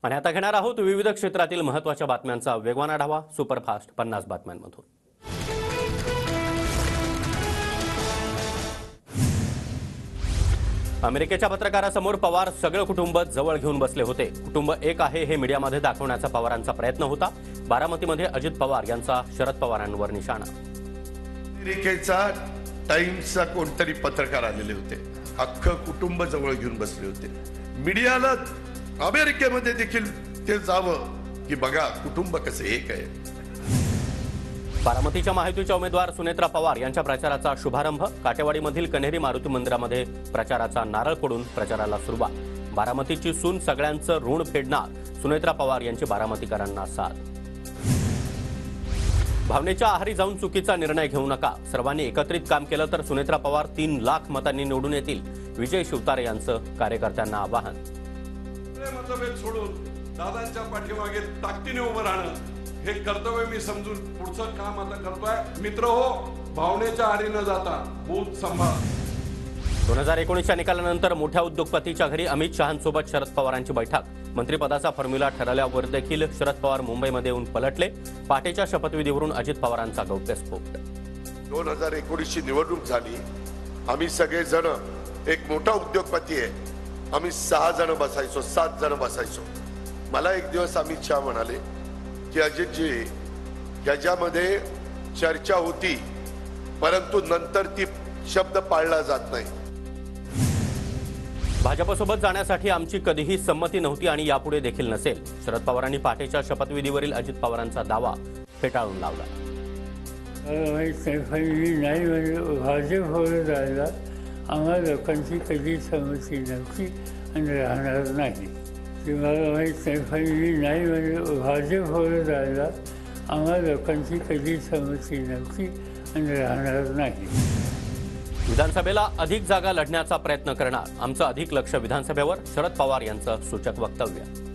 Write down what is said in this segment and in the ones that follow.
आणि आता घेणार आहोत विविध क्षेत्रातील महत्त्वाच्या बातम्यांचा वेगवान आढावा सुपरफास्ट 50 बातम्यांमधून। अमेरिकेच्या पत्रकारासमोर पवार सगळं कुटुंब जवळ घेऊन बसले होते। कुटुंब एक आहे हे मीडियामध्ये दाखवण्याचा पवारांचा प्रयत्न होता। बारामतीमध्ये अजित पवार यांचा शरद पवारांवर निशाणा। अमेरिकेचा टाइम्सचा कोणतरी पत्रकार आलेले होते, अख्खं कुटुंब जवळ घेऊन बसले होते। मीडियाला अमेरिकेमध्ये देखील ते जावं की बघा कुटुंब कसं एक आहे। बारामतीच्या महायुतीच्या उमेदवार सुनेत्रा पवार यांच्या प्रचाराचा शुभारंभ। काटेवाडीमधील कन्हेरी मारुती मंदिरामध्ये प्रचाराचा नारळ फोडून प्रचाराला सुरुवात। बारामतीची सून सगळ्यांचं ऋण फेडणार, सुनेत्रा पवार यांची बारामतीकरांना साथ। भावनेच्या आहारी जाऊन चुकीचा निर्णय घेऊ नका, सर्वांनी एकत्रित काम केलं तर सुनेत्रा पवार 3 लाख मतांनी निवडून येतील, विजय शिवतारे यांचं कार्यकर्त्यांना आवाहन। मतभेद सोडून दादांच्या पाठीमागे ताकदीने उभं राहणं हे कर्तव्य मी समजून पुढचं काम आता करतोय। मित्र हो, भावनेच्या आहारी न जाता बूथ सांभाळा। 2019च्या निकालानंतर मोठ्या उद्योगपतीच्या घरी अमित शहांसोबत शरद पवारांची बैठक। मंत्रिपदाचा फॉर्म्युला ठरल्यावर देखील शरद पवार मुंबईमध्ये येऊन पलटले। पहाटेच्या शपथविधीवरून अजित पवारांचा गौप्यस्फोट। 2019ची निवडणूक झाली, आम्ही सगळे जण एक मोठा उद्योगपती आहे, आम्ही 6 जण बसायचो, 7 जण बसायचो। मला एक दिवस अमित शहा म्हणाले की अजितजी, याच्यामध्ये चर्चा होती परंतु नंतर ती शब्द पाळला जात नाही। भाजपसोबत जाण्यासाठी आमची कधीही संमती नव्हती आणि यापुढे देखील नसेल, शरद पवारांनी पहाटेच्या शपथविधीवरील अजित पवारांचा दावा फेटाळून लावला। भाजपवर जायला आम्हा लोकांची कधी संमती नव्हती आणि राहणार नाही। मला माहीत नाही, म्हणजे भाजपवर जायला आम्हा लोकांची कधी संमती नव्हती आणि राहणार नाही। विधानसभेला अधिक जागा लढण्याचा प्रयत्न करणार, आमचं अधिक लक्ष विधानसभेवर, शरद पवार यांचं सूचक वक्तव्य।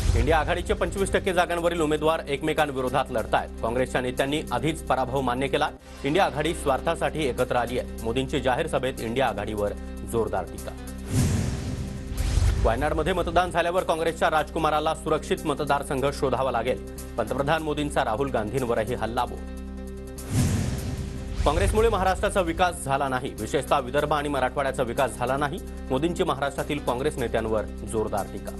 इंडिया आघाडीचे 25% जागांवरील उमेदवार एकमेकांविरोधात लढतायत। काँग्रेसच्या नेत्यांनी आधीच पराभव मान्य केला। इंडिया आघाडी स्वार्थासाठी एकत्र आली आहे। मोदींची जाहीर सभेत इंडिया आघाडीवर जोरदार टीका। वायनाडमध्ये मतदान झाल्यावर काँग्रेसच्या राजकुमाराला सुरक्षित मतदारसंघ शोधावा लागेल, पंतप्रधान मोदींचा राहुल गांधींवरही हल्लाबोल। काँग्रेसमुळे महाराष्ट्राचा विकास झाला नाही, विशेषतः विदर्भ आणि मराठवाड्याचा विकास झाला नाही, मोदींची महाराष्ट्रातील काँग्रेस नेत्यांवर जोरदार टीका।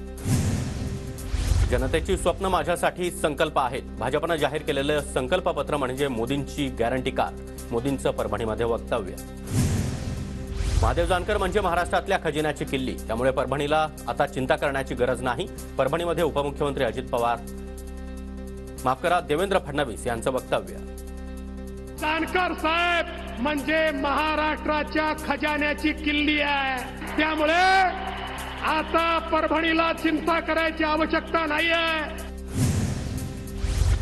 जनतेची स्वप्न माझ्यासाठी संकल्प आहेत, भाजपनं जाहीर केलेलं संकल्पपत्र म्हणजे मोदींची गॅरंटी कार, मोदींचं परभणीमध्ये वक्तव्य। महादेव जानकर म्हणजे महाराष्ट्रातल्या खजिन्याची किल्ली, त्यामुळे परभणीला आता चिंता करण्याची गरज नाही, परभणीमध्ये उपमुख्यमंत्री अजित पवार देवेंद्र फडणवीस यांचं वक्तव्य। जानकर साहेब म्हणजे महाराष्ट्राच्या खजान्याची किल्ली आहे, त्यामुळे आता परभणीला चिंता करायची आवश्यकता नाहीये।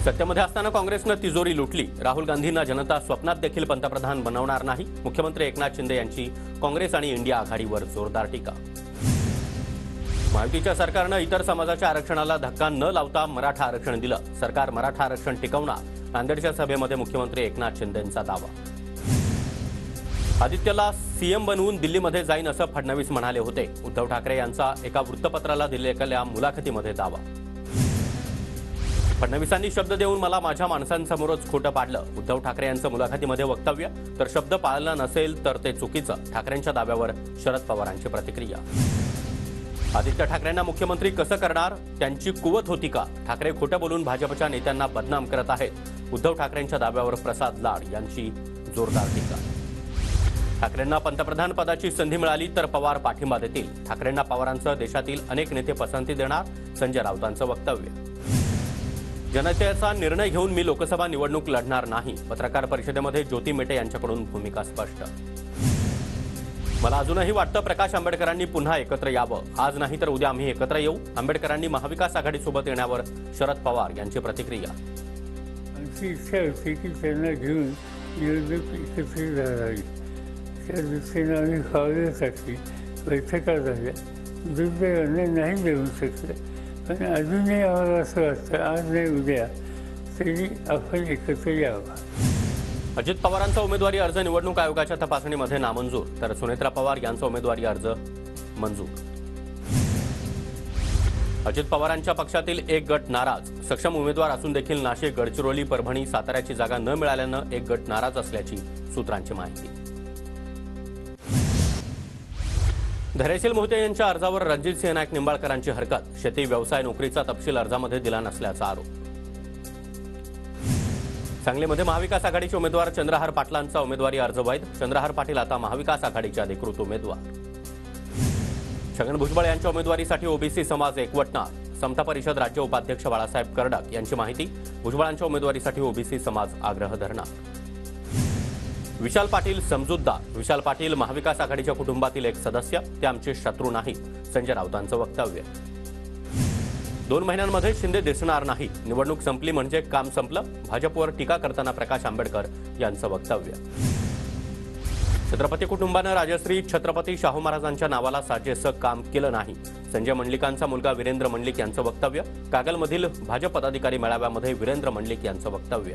सत्तेमध्ये असताना काँग्रेसनं तिजोरी लुटली, राहुल गांधींना जनता स्वप्नात देखील पंतप्रधान बनवणार नाही, मुख्यमंत्री एकनाथ शिंदे यांची काँग्रेस आणि इंडिया आघाडीवर जोरदार टीका। महायुतीच्या सरकारनं इतर समाजाच्या आरक्षणाला धक्का न लावता मराठा आरक्षण दिलं, सरकार मराठा आरक्षण टिकवणार, नांदेडच्या सभेमध्ये मुख्यमंत्री एकनाथ शिंदेंचा दावा। आदित्यला सीएम बनवून दिल्लीमध्ये जाईन असं फडणवीस म्हणाले होते, उद्धव ठाकरे यांचा एका वृत्तपत्राला दिलेल्या मुलाखतीमध्ये दावा। फडणवीसांनी शब्द देऊन मला माझ्या माणसांसमोरच खोटं पाडलं, उद्धव ठाकरे यांचं मुलाखतीमध्ये वक्तव्य, तर शब्द पाळला नसेल तर ते चुकीचं, ठाकरेंच्या दाव्यावर शरद पवारांची प्रतिक्रिया। आदित्य ठाकरेंना मुख्यमंत्री कसं करणार, त्यांची कुवत होती का, ठाकरे खोटं बोलून भाजपच्या नेत्यांना बदनाम करत आहेत, उद्धव ठाकरेंच्या दाव्यावर प्रसाद लाड यांची जोरदार टीका। ठाकरेंना पंतप्रधान पदाची संधी मिळाली तर पवार पाठिंबा देतील, ठाकरेंना पवारांसह देशातील अनेक नेते पसंती देणार, संजय राऊतांचं वक्तव्य। जनतेचा निर्णय घेऊन मी लोकसभा निवडणूक लढणार नाही, पत्रकार परिषदेमध्ये ज्योती मेटे यांच्याकडून भूमिका स्पष्ट। मला अजूनही वाटतं प्रकाश आंबेडकरांनी पुन्हा एकत्र यावं, आज नाही तर उद्या आम्ही एकत्र येऊ, आंबेडकरांनी महाविकास आघाडीसोबत येण्यावर शरद पवार यांची प्रतिक्रिया। आमची इच्छा होती की त्यांना घेऊन निवडणूक एकत्र लढावी, त्या दृष्टीनं आम्ही पावलं टाकली, बैठका झाल्या, दुर्दैवाने नाही देऊ शकलं, पण अजूनही आम्हाला असं वाटतं आज नाही उद्या तरी आपण एकत्र यावं। अजित पवारांचा उमेदवारी अर्ज निवडणूक आयोगाच्या तपासणीमध्ये नामंजूर, तर सुनेत्रा पवार यांचा उमेदवारी अर्ज मंजूर। अजित पवारांच्या पक्षातील एक गट नाराज. सक्षम उमेदवार असून देखील नाशिक, गडचिरोली, परभणी, साताऱ्याची जागा न मिळाल्यानं एक गट नाराज असल्याची सूत्रांची माहिती. धैर्यशील मोहिते यांच्या अर्जावर रणजितसिंह नाईक निंबाळकरांची हरकत. शेती, व्यवसाय, नोकरीचा तपशील अर्जामध्ये दिला नसल्याचा आरोप. सांगलीमध्ये महाविकास आघाडीचे उमेदवार चंद्रहार पाटलांचा उमेदवारी अर्ज वैध. चंद्रहार पाटील आता महाविकास आघाडीचे अधिकृत उमेदवार. छगन भुजबळ यांच्या उमेदवारीसाठी ओबीसी समाज एकवटणार. समता परिषद राज्य उपाध्यक्ष बाळासाहेब कर्डक यांची माहिती. भुजबळांच्या उमेदवारीसाठी ओबीसी समाज आग्रह धरणार. विशाल पाटील समजूतदार. विशाल पाटील महाविकास आघाडीच्या कुटुंबातील एक सदस्य, ते आमचे शत्रू नाहीत. संजय राऊतांचं वक्तव्य. 2 महिन्यांमध्ये शिंदे दिसणार नाही. निवडणूक संपली म्हणजे काम संपलं. भाजपवर टीका करताना प्रकाश आंबेडकर यांचं वक्तव्य. छत्रपती कुटुंबानं राजश्री छत्रपती शाहू महाराजांच्या नावाला साजेसं काम केलं नाही. संजय मंडलिकांचा मुलगा वीरेंद्र मंडलिक यांचं वक्तव्य. कागलमधील भाजप पदाधिकारी मेळाव्यामध्ये वीरेंद्र मंडलिक यांचं वक्तव्य.